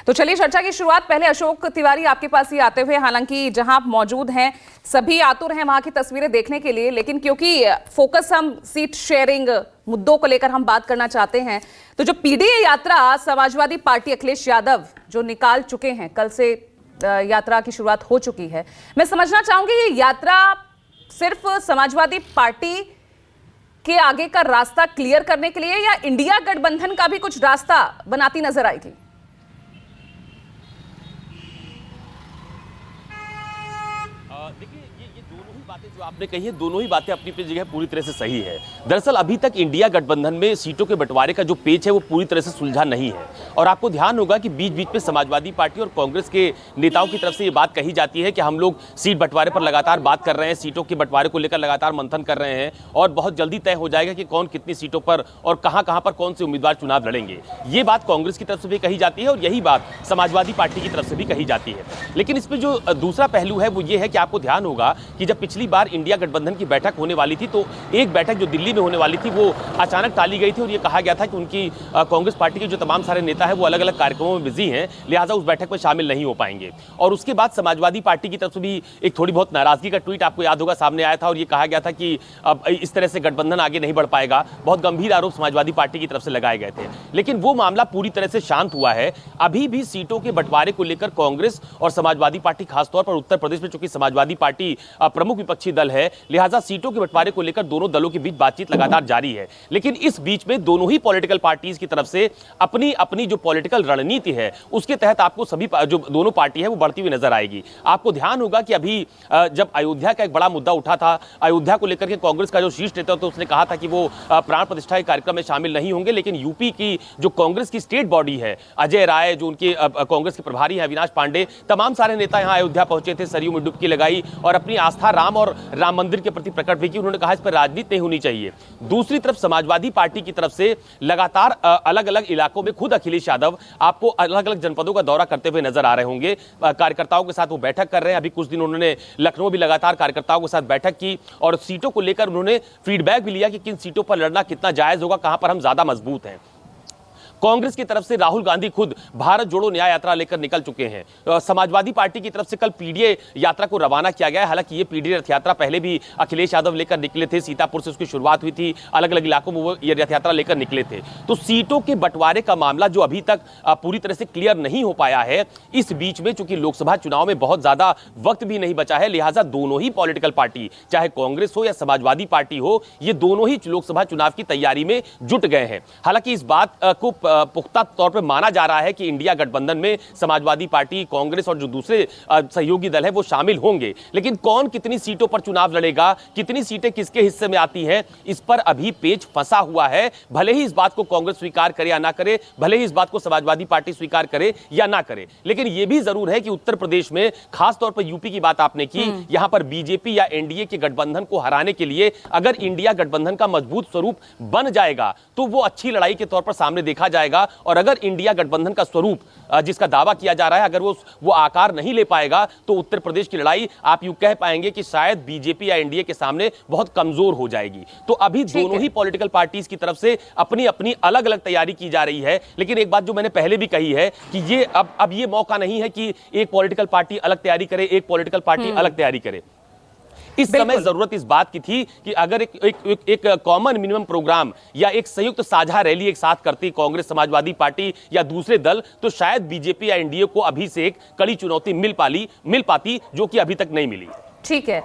तो चलिए चर्चा की शुरुआत पहले अशोक तिवारी आपके पास ही आते हुए, हालांकि जहां आप मौजूद हैं सभी आतुर हैं वहां की तस्वीरें देखने के लिए, लेकिन क्योंकि फोकस हम सीट शेयरिंग मुद्दों को लेकर हम बात करना चाहते हैं, तो जो पीडीए यात्रा समाजवादी पार्टी अखिलेश यादव जो निकाल चुके हैं, कल से यात्रा की शुरुआत हो चुकी है। मैं समझना चाहूंगी ये यात्रा सिर्फ समाजवादी पार्टी के आगे का रास्ता क्लियर करने के लिए या इंडिया गठबंधन का भी कुछ रास्ता बनाती नजर आएगी? देखिए ये दोनों ही बातें जो आपने कही है, दोनों ही बातें अपनी अपनी जगह पूरी तरह से सही है। दरअसल अभी तक इंडिया गठबंधन में सीटों के बंटवारे का जो पेच है वो पूरी तरह से सुलझा नहीं है। और आपको ध्यान होगा कि बीच बीच में समाजवादी पार्टी और कांग्रेस के नेताओं की तरफ से ये बात कही जाती है कि हम लोग सीट बंटवारे पर लगातार बात कर रहे हैं, सीटों के बंटवारे को लेकर लगातार मंथन कर रहे हैं और बहुत जल्दी तय हो जाएगा कि कौन कितनी सीटों पर और कहां पर कौन से उम्मीदवार चुनाव लड़ेंगे। ये बात कांग्रेस की तरफ से भी कही जाती है और यही बात समाजवादी पार्टी की तरफ से भी कही जाती है। लेकिन इसमें जो दूसरा पहलू है वो ये है कि आपको ध्यान होगा कि जब पिछली बार इंडिया गठबंधन की बैठक होने वाली थी तो एक बैठक जो दिल्ली में होने वाली थी वो अचानक टाली गई थी और ये कहा गया था कि उनकी कांग्रेस पार्टी के जो तमाम सारे नेता हैं वो अलग अलग कार्यक्रमों में बिजी हैं, लिहाजा उस बैठक में शामिल नहीं हो पाएंगे। और उसके बाद समाजवादी पार्टी की तरफ से भी एक थोड़ी बहुत नाराजगी का ट्वीट आपको याद होगा सामने आया था और ये कहा गया था कि अब इस तरह से गठबंधन आगे नहीं बढ़ पाएगा। बहुत गंभीर आरोप समाजवादी पार्टी की तरफ से लगाए गए थे, लेकिन वो मामला पूरी तरह से शांत हुआ है। अभी भी सीटों के बंटवारे को लेकर कांग्रेस और समाजवादी पार्टी, खासतौर पर उत्तर प्रदेश में चूंकि समाजवादी पार्टी प्रमुख विपक्षी दल है, लिहाजा सीटों के बंटवारे को लेकर दोनों दलों के बीच बातचीत लगातार जारी है। लेकिन इस बीच में दोनों ही पॉलिटिकल पार्टीज की तरफ से अपनी अपनी जो पॉलिटिकल रणनीति है उसके तहत आपको सभी जो दोनों पार्टी है वो बढ़ती हुई नजर आएगी। आपको ध्यान होगा कि अभी जब अयोध्या का एक बड़ा मुद्दा उठा था, अयोध्या को लेकर के कांग्रेस का जो शीर्ष नेता था उसने कहा था कि वो प्राण प्रतिष्ठा के कार्यक्रम में शामिल नहीं होंगे, लेकिन यूपी की जो कांग्रेस की स्टेट बॉडी है, अजय राय जो उनके कांग्रेस के प्रभारी है, अविनाश पांडे, तमाम सारे नेता यहां अयोध्या पहुंचे थे, सरयू में डुबकी लगाई और अपनी आस्था राम और राम मंदिर के प्रति प्रकट भी की। उन्होंने कहा इस पर राजनीति नहीं होनी चाहिए। दूसरी तरफ समाजवादी पार्टी की तरफ से लगातार अलग अलग इलाकों में खुद अखिलेश यादव आपको अलग अलग जनपदों का दौरा करते हुए नजर आ रहे होंगे। कार्यकर्ताओं के साथ वो बैठक कर रहे हैं। अभी कुछ दिन उन्होंने लखनऊ भी लगातार कार्यकर्ताओं के साथ बैठक की और सीटों को लेकर उन्होंने फीडबैक भी लिया कि किन सीटों पर लड़ना कितना जायज होगा, कहां पर हम ज्यादा मजबूत हैं। कांग्रेस की तरफ से राहुल गांधी खुद भारत जोड़ो न्याय यात्रा लेकर निकल चुके हैं। समाजवादी पार्टी की तरफ से कल पीडीए यात्रा को रवाना किया गया है। हालांकि ये पीडीए रथ यात्रा पहले भी अखिलेश यादव लेकर निकले थे, सीतापुर से उसकी शुरुआत हुई थी, अलग अलग इलाकों में वो ये रथ यात्रा लेकर निकले थे। तो सीटों के बंटवारे का मामला जो अभी तक पूरी तरह से क्लियर नहीं हो पाया है, इस बीच में चूंकि लोकसभा चुनाव में बहुत ज्यादा वक्त भी नहीं बचा है, लिहाजा दोनों ही पॉलिटिकल पार्टी, चाहे कांग्रेस हो या समाजवादी पार्टी हो, ये दोनों ही लोकसभा चुनाव की तैयारी में जुट गए हैं। हालांकि इस बात को पुख्ता तौर पर माना जा रहा है कि इंडिया गठबंधन में समाजवादी पार्टी, कांग्रेस और जो दूसरे सहयोगी दल है वो शामिल होंगे, लेकिन कौन कितनी सीटों पर चुनाव लड़ेगा, कितनी सीटें किसके हिस्से में आती हैं, इस पर अभी पेच फंसा हुआ है। भले ही इस बात को कांग्रेस स्वीकार करे या ना करे, भले ही इस बात को समाजवादी पार्टी स्वीकार करे या ना करे, लेकिन यह भी जरूर है कि उत्तर प्रदेश में, खासतौर पर यूपी की बात आपने की, यहां पर बीजेपी या एनडीए के गठबंधन को हराने के लिए अगर इंडिया गठबंधन का मजबूत स्वरूप बन जाएगा तो वो अच्छी लड़ाई के तौर पर सामने देखा जाएगा। और अगर इंडिया गठबंधन का स्वरूप जिसका दावा किया जा रहा है, अगर वो आकार नहीं ले पाएगा तो उत्तर प्रदेश की लड़ाई आप यूं कह पाएंगे कि शायद बीजेपी या एनडीए के सामने बहुत कमजोर हो जाएगी। तो अभी दोनों ही पॉलिटिकल पार्टीज की तरफ से अपनी अपनी अलग अलग तैयारी की जा रही है। लेकिन एक बात जो मैंने पहले भी कही है कि ये अब ये मौका नहीं है कि एक पॉलिटिकल पार्टी अलग तैयारी करे, एक पॉलिटिकल पार्टी अलग तैयारी करे। इस समय जरूरत इस बात की थी कि अगर एक कॉमन मिनिमम प्रोग्राम या एक संयुक्त साझा रैली एक साथ करती कांग्रेस, समाजवादी पार्टी या दूसरे दल, तो शायद बीजेपी या एनडीए को अभी से एक कड़ी चुनौती मिल पाती, जो कि अभी तक नहीं मिली। ठीक है।